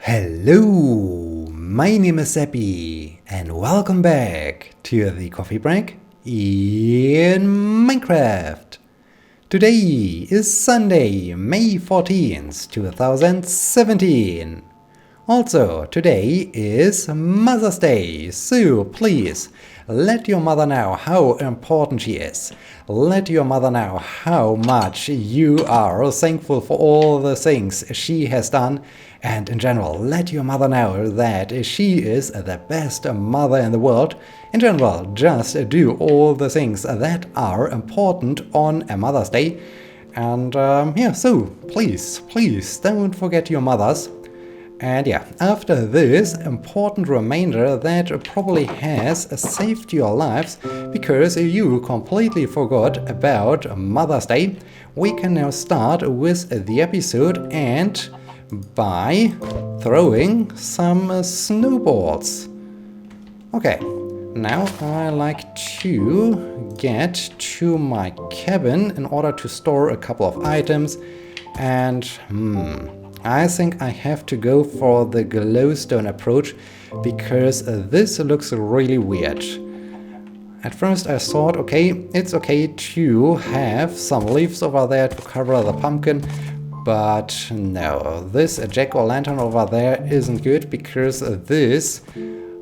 Hello, my name is Sebbi and welcome back to the coffee break in Minecraft. Today is Sunday, May 14th, 2017. Also, today is Mother's Day, so please let your mother know how important she is. Let your mother know how much you are thankful for all the things she has done, and in general, let your mother know that she is the best mother in the world. In general, just do all the things that are important on a Mother's Day. And so please don't forget your mothers. And yeah, after this important reminder that probably has saved your lives because you completely forgot about Mother's Day, we can now start with the episode and by throwing some snowballs. Okay, now I like to get to my cabin in order to store a couple of items, and I think I have to go for the glowstone approach because this looks really weird. At first I thought, okay, it's okay to have some leaves over there to cover the pumpkin, but no, this jack-o'-lantern over there isn't good because this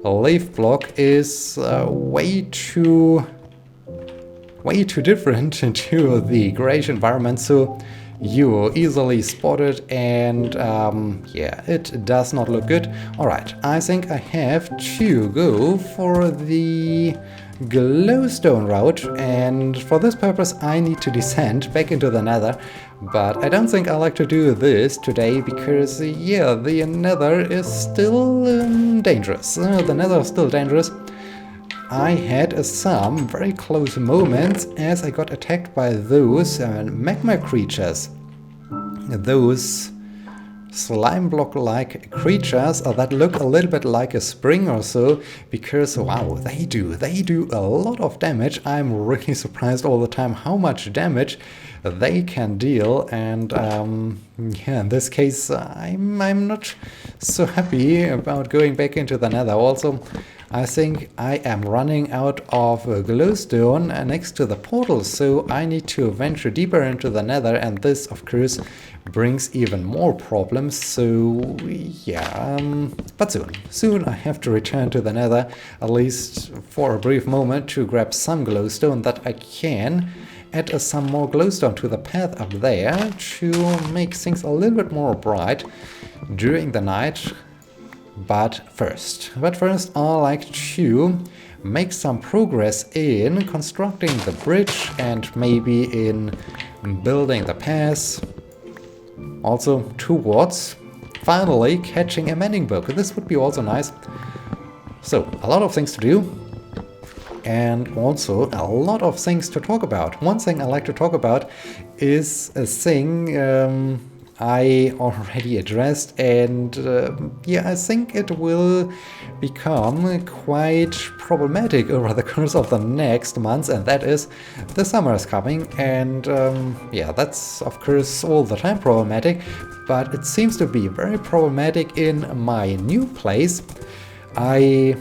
leaf block is way too different to the grayish environment, so you easily spot it, and yeah, it does not look good. Alright, I think I have to go for the glowstone route, and for this purpose I need to descend back into the nether, but I don't think I like to do this today because, yeah, the nether is still dangerous. The nether is still dangerous. I had some very close moments as I got attacked by those magma creatures. Those slime block-like creatures that look a little bit like a spring or so, because wow, they do a lot of damage. I'm really surprised all the time how much damage they can deal, and yeah, in this case I'm not so happy about going back into the nether. Also, I think I am running out of glowstone next to the portal, so I need to venture deeper into the nether, and this of course brings even more problems. So yeah, but soon I have to return to the nether, at least for a brief moment, to grab some glowstone that I can add some more glowstone to the path up there to make things a little bit more bright during the night. But first, I like to make some progress in constructing the bridge and maybe in building the path. Also towards finally catching a mending book. This would be also nice. So, a lot of things to do. And also a lot of things to talk about. One thing I like to talk about is a thing I already addressed, and yeah, I think it will become quite problematic over the course of the next months, and that is the summer is coming, and yeah, that's of course all the time problematic, but it seems to be very problematic in my new place. I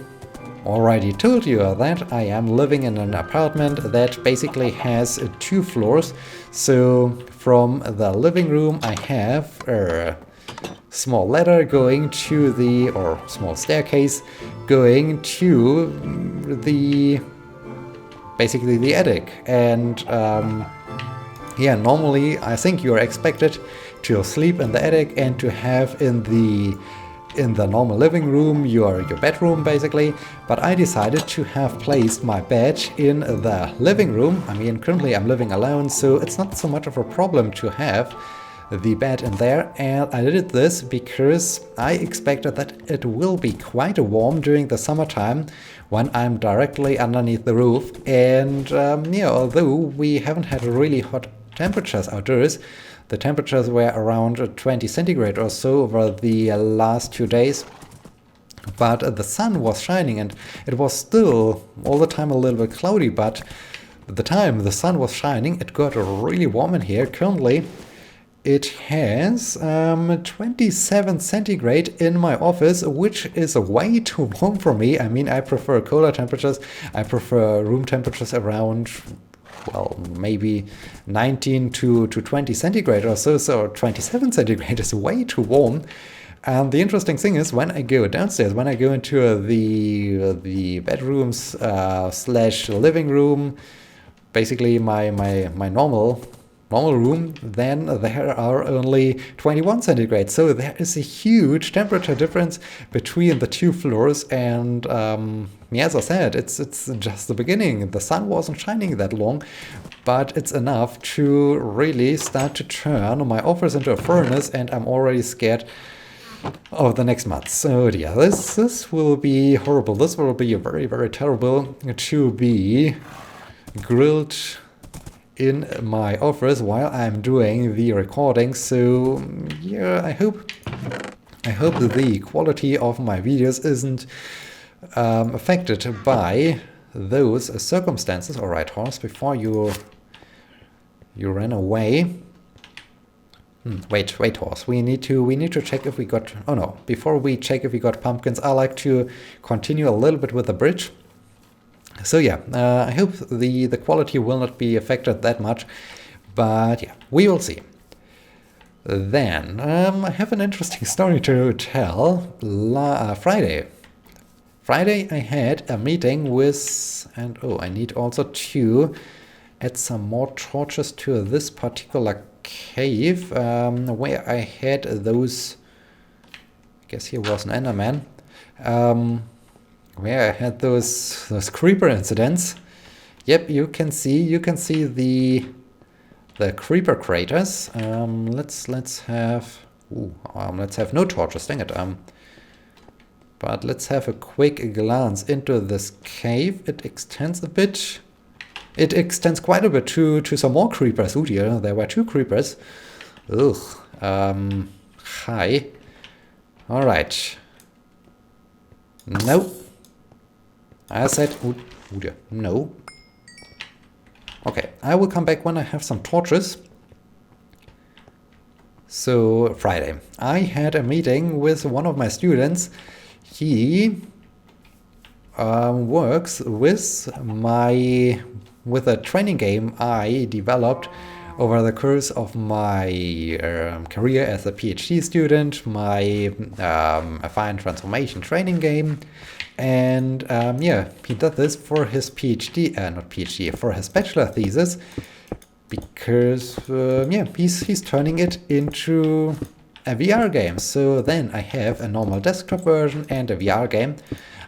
already told you that I am living in an apartment that basically has 2 floors. So from the living room I have a small ladder going to the, or small staircase going to the, basically the attic. And yeah, normally I think you are expected to sleep in the attic and to have in the normal living room your bedroom basically, but I decided to have placed my bed in the living room. I mean, currently I'm living alone, so it's not so much of a problem to have the bed in there, and I did this because I expected that it will be quite warm during the summertime when I'm directly underneath the roof, and yeah, although we haven't had really hot temperatures outdoors, the temperatures were around 20 centigrade or so over the last 2 days, but the sun was shining, and it was still all the time a little bit cloudy, but at the time the sun was shining, it got really warm in here. Currently it has 27 centigrade in my office, which is way too warm for me. I mean, I prefer cooler temperatures. I prefer room temperatures around, well, maybe 19 to 20 centigrade or so. So 27 centigrade is way too warm. And the interesting thing is, when I go downstairs, when I go into the bedrooms slash living room, basically my normal room, then there are only 21 centigrade. So there is a huge temperature difference between the two floors. And yeah, as I said, it's just the beginning. The sun wasn't shining that long, but it's enough to really start to turn my office into a furnace, and I'm already scared of the next month. So yeah, this will be horrible. This will be very, very terrible to be grilled in my office while I'm doing the recording. So yeah, I hope the quality of my videos isn't affected by those circumstances. All right, horse, before you ran away. Wait, horse. We need to check if we got. Oh no! Before we check if we got pumpkins, I like to continue a little bit with the bridge. So yeah, I hope the quality will not be affected that much, but yeah, we will see. Then I have an interesting story to tell. Friday, I had a meeting with, and oh, I need also to add some more torches to this particular cave where I had those. I guess he was an Enderman. Where I had those creeper incidents. Yep, you can see the creeper craters. Let's have no torches, dang it. But let's have a quick glance into this cave. It extends a bit. It extends quite a bit to some more creepers. Oh dear, there were 2 creepers. Ugh. Hi. All right. No. I said, oh dear, no. Okay, I will come back when I have some torches. So, Friday, I had a meeting with one of my students. He works with a training game I developed over the course of my career as a PhD student, my Affine Transformation training game. And yeah, he did this for his for his bachelor thesis, because yeah, he's turning it into a VR game. So then I have a normal desktop version and a VR game.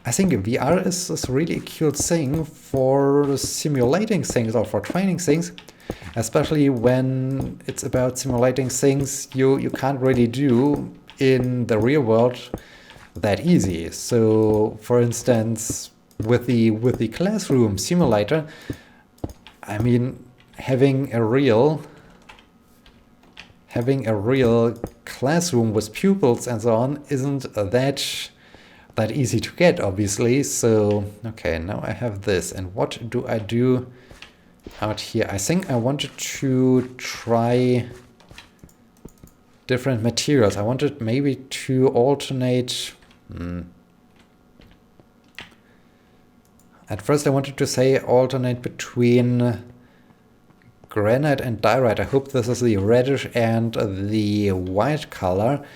I think VR is really a cool thing for simulating things or for training things, especially when it's about simulating things you can't really do in the real world that easy. So for instance, with the classroom simulator, I mean, having a real classroom with pupils and so on isn't that easy to get, obviously. So okay, now I have this, and what do I do out here? I think I wanted to try different materials. I wanted maybe to alternate. At first I wanted to say alternate between granite and diorite. I hope this is the reddish and the white color.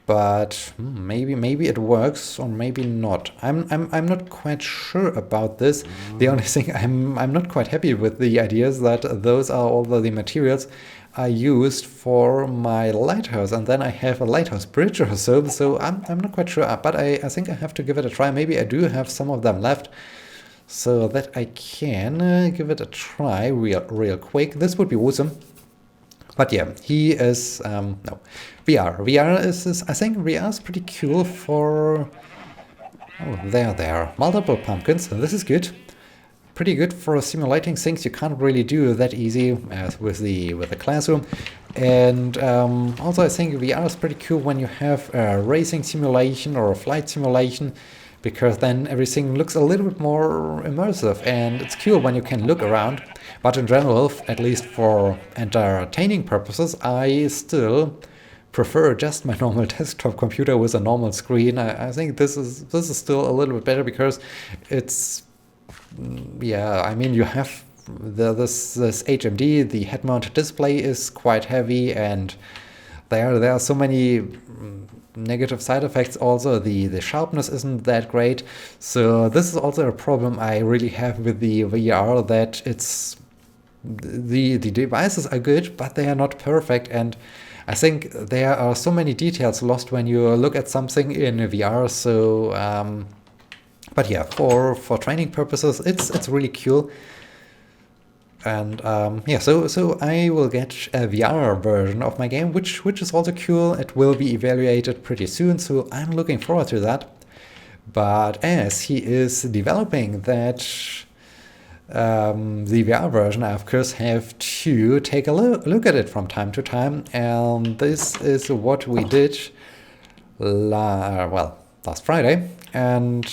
But maybe it works or maybe not. I'm not quite sure about this. The only thing I'm not quite happy with the idea is that those are all the materials I used for my lighthouse, and then I have a lighthouse bridge or so. So I'm not quite sure, but I think I have to give it a try. Maybe I do have some of them left, so that I can give it a try real quick. This would be awesome. But yeah, he is no VR. VR is I think VR is pretty cool for. Oh, there are multiple pumpkins. So this is good. Pretty good for simulating things you can't really do that easy as with the classroom. And also I think VR is pretty cool when you have a racing simulation or a flight simulation, because then everything looks a little bit more immersive, and it's cool when you can look around. But in general, at least for entertaining purposes, I still prefer just my normal desktop computer with a normal screen. I think this is still a little bit better because it's, yeah, I mean, you have this HMD, the head-mounted display is quite heavy, and there are so many negative side effects. Also, the sharpness isn't that great. So this is also a problem I really have with the VR, that it's the devices are good, but they are not perfect, and I think there are so many details lost when you look at something in VR. So but yeah, for training purposes, it's really cool. And yeah, so I will get a VR version of my game, which is also cool. It will be evaluated pretty soon, so I'm looking forward to that. But as he is developing that the VR version, I of course have to take a look at it from time to time, and this is what we did last Friday. And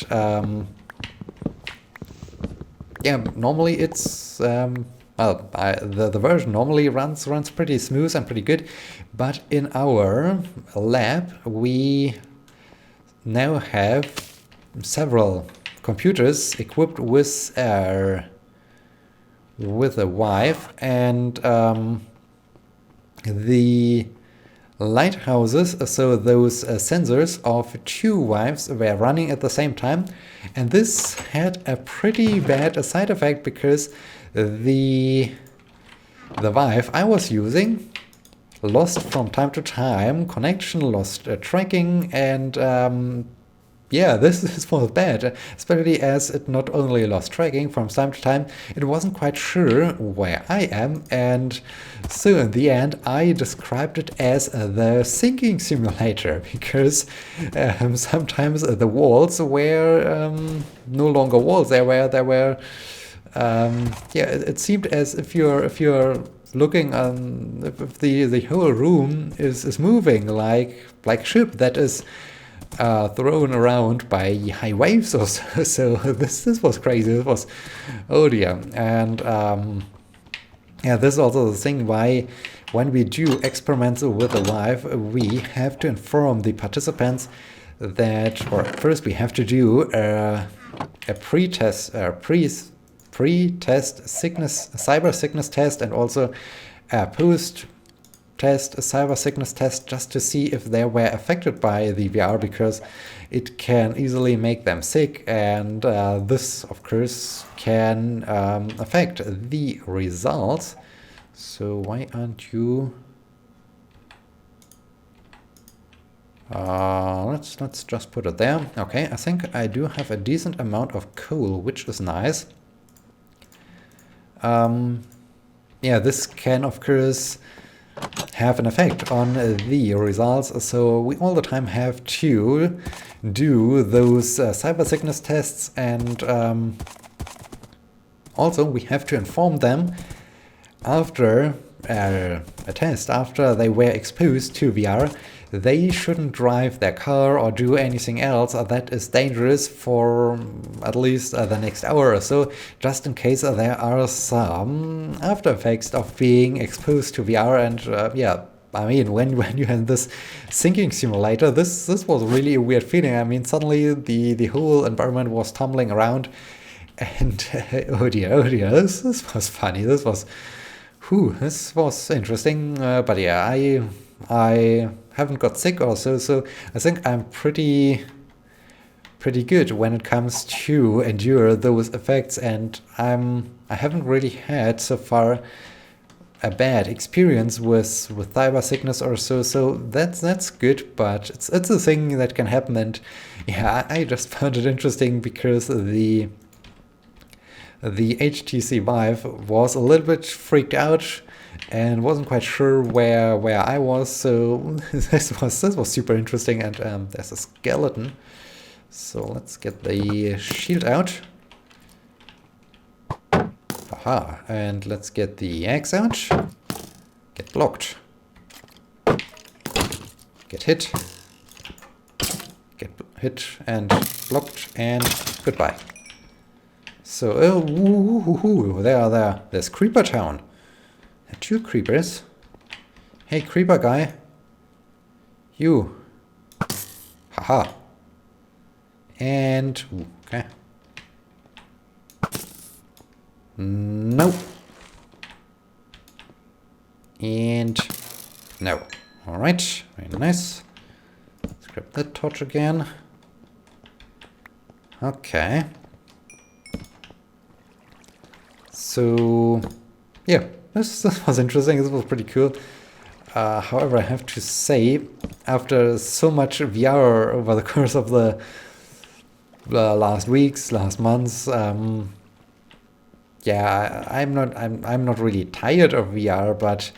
yeah, normally it's the version normally runs pretty smooth and pretty good, but in our lab we now have several computers equipped with a Vive, and the lighthouses, so those sensors of two Vives were running at the same time, and this had a pretty bad side effect because the Vive I was using lost from time to time connection, lost tracking, and yeah, this was bad, especially as it not only lost tracking from time to time, it wasn't quite sure where I am, and so in the end I described it as the sinking simulator, because sometimes the walls were no longer walls, there were yeah, it seemed as if you're looking on, if the whole room is moving like a ship that is thrown around by high waves or so. So this was crazy. This was, oh dear. And yeah, this is also the thing why when we do experiments with the Vive, we have to inform the participants that, or first we have to do a pre-test cyber sickness test, and also a post-test cyber sickness test, just to see if they were affected by the VR, because it can easily make them sick, and this of course can affect the results. So why aren't you let's just put it there. Okay, I think I do have a decent amount of coal, which is nice. Yeah, this can of course have an effect on the results, so we all the time have to do those cyber sickness tests, and also we have to inform them after a test, after they were exposed to VR, they shouldn't drive their car or do anything else that is dangerous for at least the next hour or so, just in case there are some after effects of being exposed to VR. And yeah, I mean, when you're in this sinking simulator, this was really a weird feeling. I mean, suddenly the whole environment was tumbling around, and oh dear, this was funny. This was interesting. But yeah, I haven't got sick or so I think I'm pretty good when it comes to endure those effects, and I haven't really had so far a bad experience with cyber sickness or so that's good. But it's a thing that can happen, and yeah, I just found it interesting because the HTC Vive was a little bit freaked out and wasn't quite sure where I was, so this was super interesting. And there's a skeleton, so let's get the shield out. Aha, and let's get the axe out. Get blocked. Get hit. Get hit and blocked and goodbye. So, there's Creeper Town. There are 2 creepers. Hey, creeper guy. You. Haha. And, okay. No. And no. Alright, very nice. Let's grab that torch again. Okay. So, yeah, this was interesting. This was pretty cool. However, I have to say, after so much VR over the course of the last weeks, last months, yeah, I'm not really tired of VR, but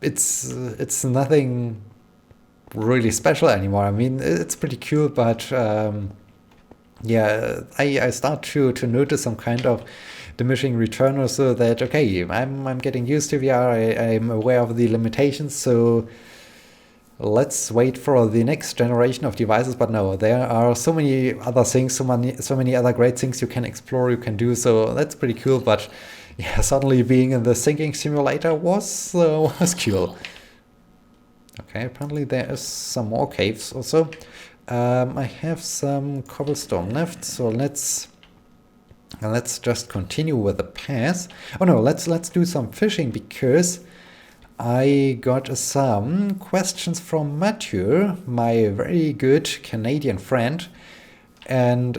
it's nothing really special anymore. I mean, it's pretty cool, but yeah, I start to notice some kind of diminishing return or so that, okay, I'm getting used to VR, I'm aware of the limitations, so let's wait for the next generation of devices. But no, there are so many other things, so many other great things you can explore, you can do, so that's pretty cool. But yeah, suddenly being in the sinking simulator was cool. Okay, apparently there is some more caves also. I have some cobblestone left, so let's just continue with the path. Oh no, let's do some fishing, because I got some questions from Mathieu, my very good Canadian friend, and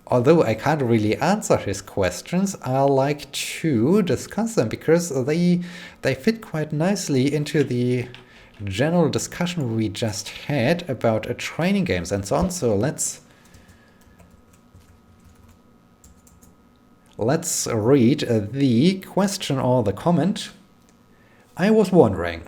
although I can't really answer his questions, I like to discuss them because they fit quite nicely into the general discussion we just had about training games and so on. So let's read the question or the comment. I was wondering,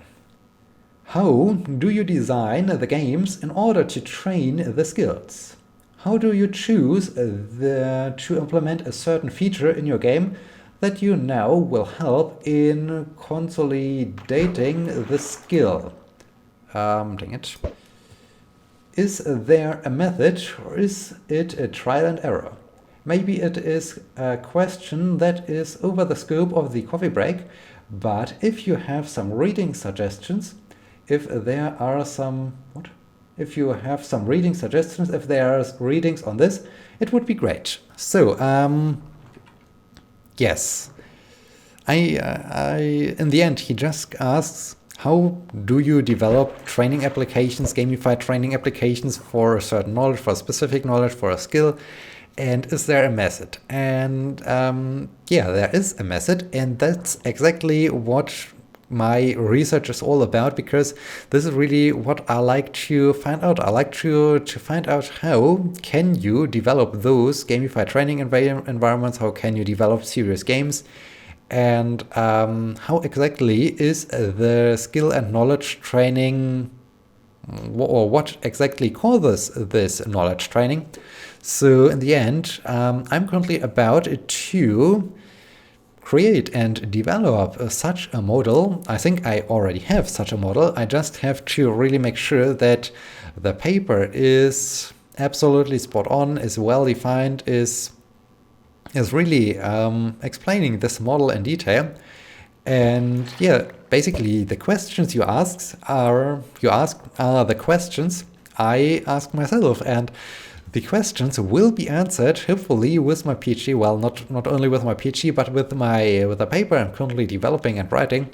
how do you design the games in order to train the skills? How do you choose to implement a certain feature in your game that you know will help in consolidating the skill? Dang it. Is there a method, or is it a trial and error? Maybe it is a question that is over the scope of the coffee break, but if you have some reading suggestions, if there are readings on this, it would be great. So, yes, I in the end, he just asks, how do you develop training applications, gamified training applications for a certain knowledge, for a specific knowledge, for a skill? And is there a method? And yeah, there is a method, and that's exactly what my research is all about, because this is really what I like to find out. I like to find out how can you develop those gamified training environments, how can you develop serious games, and how exactly is the skill and knowledge training, or what exactly causes this knowledge training. So in the end, I'm currently about to create and develop such a model. I think I already have such a model. I just have to really make sure that the paper is absolutely spot on, is well defined, is really explaining this model in detail. And yeah, basically the questions you ask are the questions I ask myself, and the questions will be answered hopefully with my PhD. Well, not only with my PhD, but with the paper I'm currently developing and writing.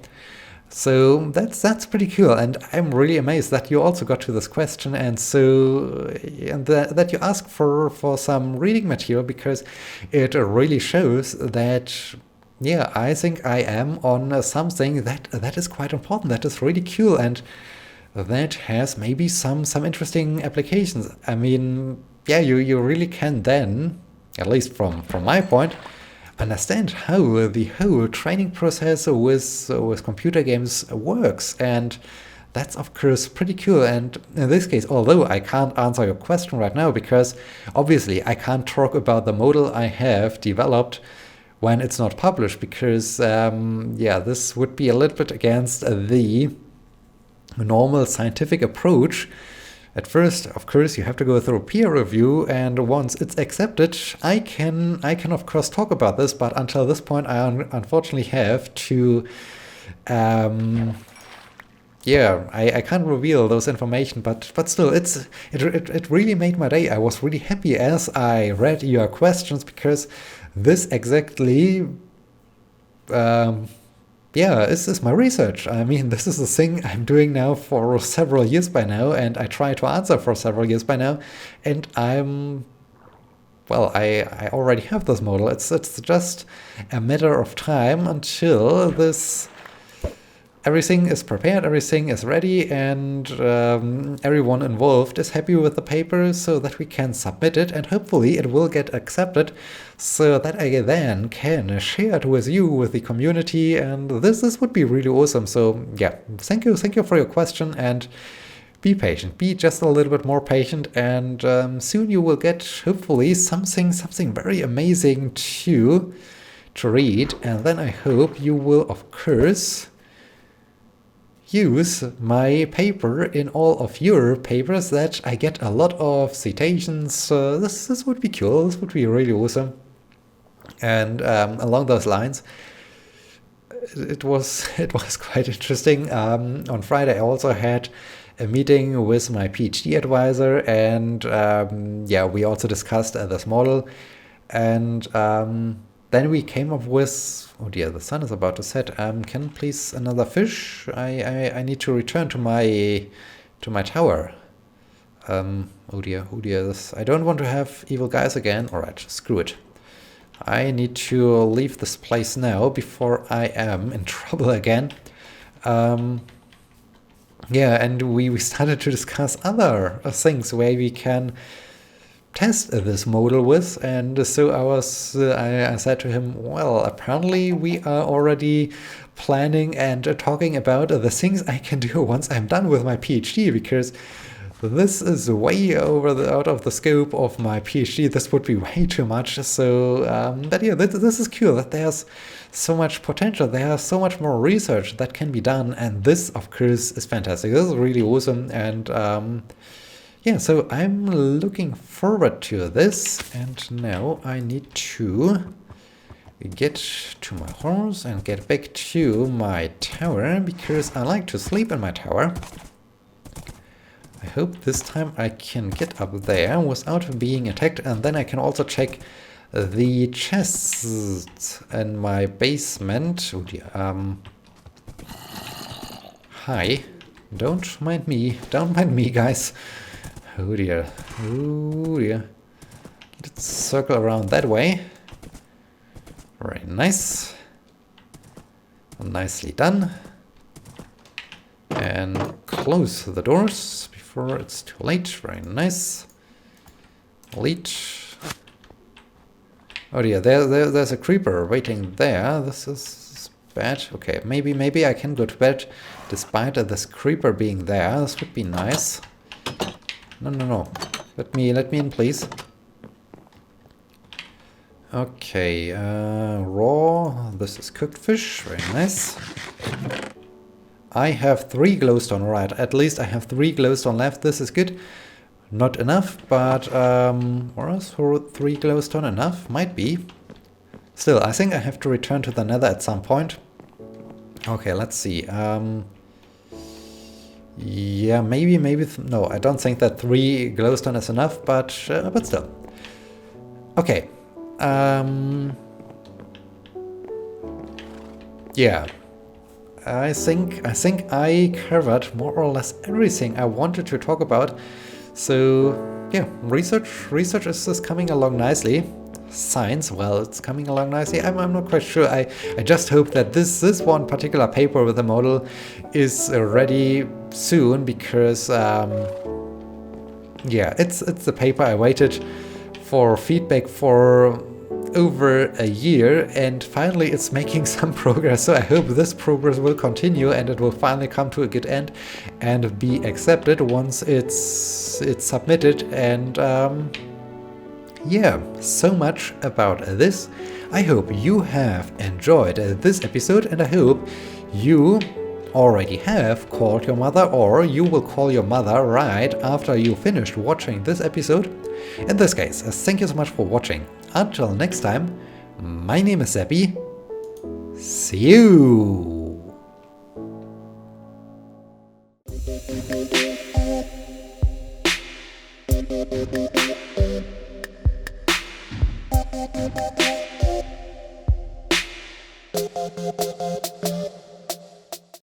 So that's pretty cool, and I'm really amazed that you also got to this question, and that you ask for some reading material, because it really shows that, yeah, I think I am on something that is quite important, that is really cool, and that has maybe some interesting applications. I mean, yeah, you really can then, at least from my point, understand how the whole training process with computer games works, and that's of course pretty cool. And in this case, although I can't answer your question right now, because obviously I can't talk about the model I have developed when it's not published, because yeah, this would be a little bit against the normal scientific approach At first, of course, you have to go through peer review, and once it's accepted, I can of course talk about this, but until this point I unfortunately have to yeah, I can't reveal those information, but still, it really made my day. I was really happy as I read your questions, because this exactly yeah, this is my research. I mean, this is the thing I'm doing now for several years by now, and I try to answer for several years by now, and well, I already have this model. It's just a matter of time until everything is prepared, everything is ready, and everyone involved is happy with the paper, so that we can submit it, and hopefully it will get accepted, so that I then can share it with you, with the community, and this would be really awesome. So yeah, thank you for your question, and be patient, be just a little bit more patient, and soon you will get hopefully something very amazing to read, and then I hope you will of course use my paper in all of your papers, that I get a lot of citations. This would be cool, this would be really awesome. And along those lines, it was quite interesting. On Friday I also had a meeting with my PhD advisor, and yeah, we also discussed this model, and then we came up with, oh dear, the sun is about to set. Can please another fish? I need to return to my tower. Oh dear, this, I don't want to have evil guys again. All right, screw it. I need to leave this place now before I am in trouble again. Yeah, and we started to discuss other things where we can test this model with, and so I said to him, well, apparently we are already planning and talking about the things I can do once I'm done with my PhD, because this is way out of the scope of my PhD. This would be way too much. So but yeah, this is cool, that there's so much potential, there's so much more research that can be done, and this of course is fantastic. This is really awesome, and yeah, so I'm looking forward to this, and now I need to get to my horse and get back to my tower, because I like to sleep in my tower. I hope this time I can get up there without being attacked, and then I can also check the chests in my basement. Oh dear, hi, don't mind me, guys. Oh dear, let's circle around that way. Very nice, nicely done. And close the doors before it's too late. Very nice. Leech. Oh dear, there's a creeper waiting there. This is bad. Okay, maybe I can go to bed despite this creeper being there. This would be nice. No. Let me in, please. Okay, raw. This is cooked fish. Very nice. I have 3 glowstone. Right, at least I have 3 glowstone left. This is good. Not enough, but or else for 3 glowstone enough? Might be. Still, I think I have to return to the nether at some point. Okay, let's see. Yeah, maybe. No, I don't think that 3 glowstone is enough, but still. Okay. Yeah. I think I covered more or less everything I wanted to talk about. So yeah, research is coming along nicely. Science, well, it's coming along nicely. I'm not quite sure. I just hope that this one particular paper with the model is ready soon, because yeah, it's the paper I waited for feedback for over a year, and finally it's making some progress. So I hope this progress will continue, and it will finally come to a good end and be accepted once it's submitted. And yeah, so much about this. I hope you have enjoyed this episode, and I hope you already have called your mother, or you will call your mother right after you finished watching this episode. In this case, thank you so much for watching. Until next time, my name is Sebbi. See you!